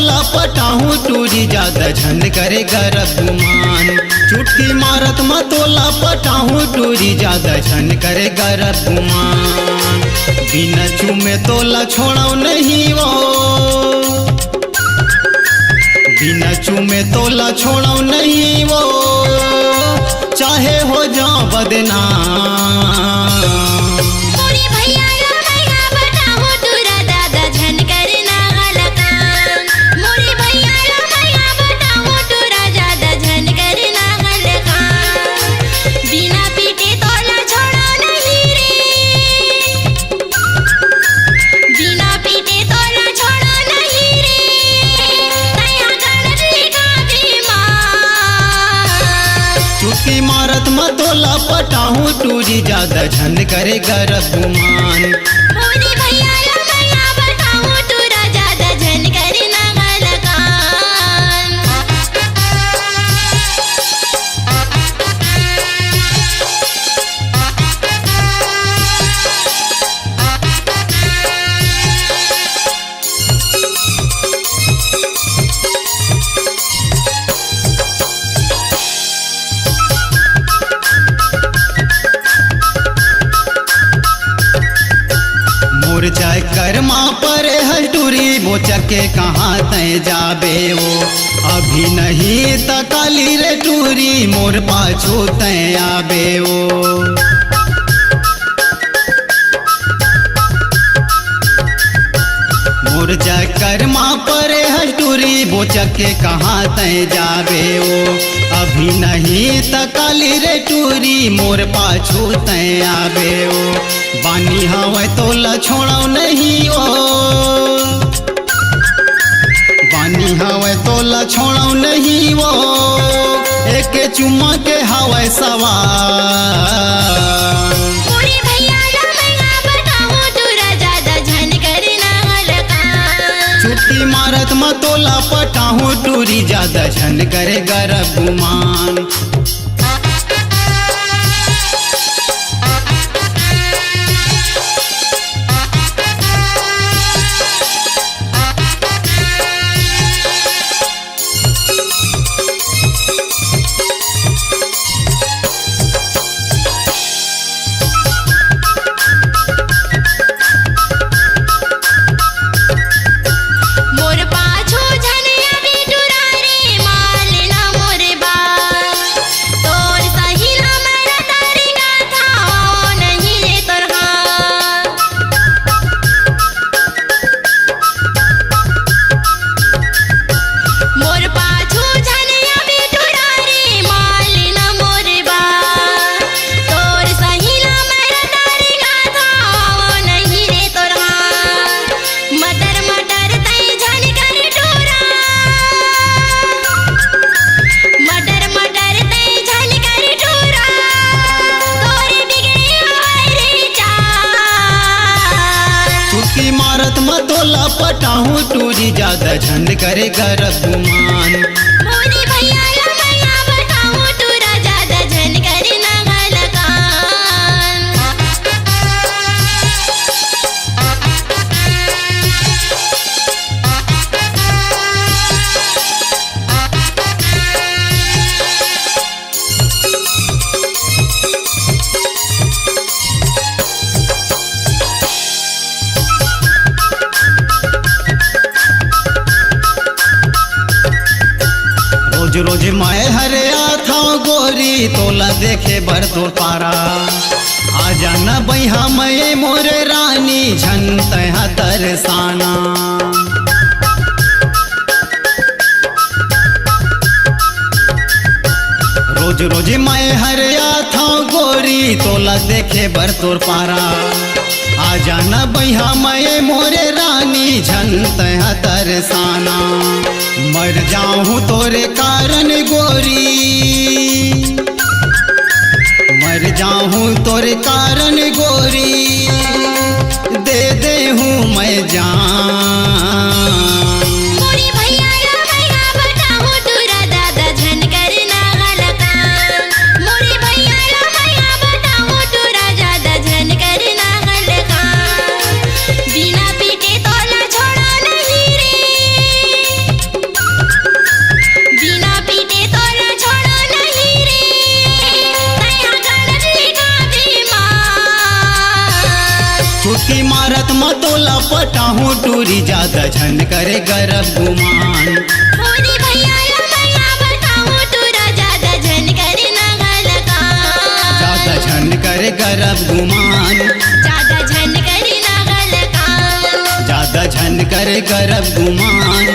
तोला पटाहूँ टूरी ज्यादा झन करे गरब गुमान। चुटकी मारत में तोला पटाहूँ टूरी ज्यादा झन करे गरब गुमान। बिना चूमे तोला छोड़ो नहीं वो, बिना चूमे तोला छोड़ो नहीं वो, चाहे हो जाओ बदनाम। चुटकी मारत में तोला पटाहूँ टूरी ज्यादा झन करे गरब गुमान। जाय कर्मा पर हटूरी बोचके कहाँ तय जाबे वो, अभी नहीं तकाली रे टूरी मोर पाछू तय आबे वो। मोर जाय कर्मा पर हटूरी बोचके कहाँ तय जाबे वो, अभी नहीं तकाली रे टूरी मोर पाछू तय आबे वो। बानी हवे तोला छोड़ो नहीं ओ, बानी हवे तोला छोड़ो नहीं वो, एक चुम्मा के हवे सवार। चुटकी मारत में तोला पटाहूँ टूरी ज्यादा झन करे गरब गुमान। चुटकी मारत में तोला पटाहूँ टूरी ज्यादा झन करे गरब गुमान। रोज रोज मैं हरे था गोरी तोला देखे बर तोर पारा, आ जाना बैहा मैं मोर रानी झन तह तरसाना। रोज रोज मैं हरे था गोरी तोला देखे बर तोर पारा, आ जाना बैहा मैं मोरे रानी झन तह तरसाना। मर जाऊँ तोरे कारण गोरी, मर जाऊँ तोरे कारण गोरी, दे दे हूँ मैं जान। कि मारत मतोला पटाहू टूरी ज्यादा झन करे गरब गुमान मोरी भैया या भैया बताऊं तोरा ज्यादा झन करे ना गलकान ज्यादा झन करे गरब गुमान ज्यादा झन करे ना गलकान ज्यादा झन करे गरब गुमान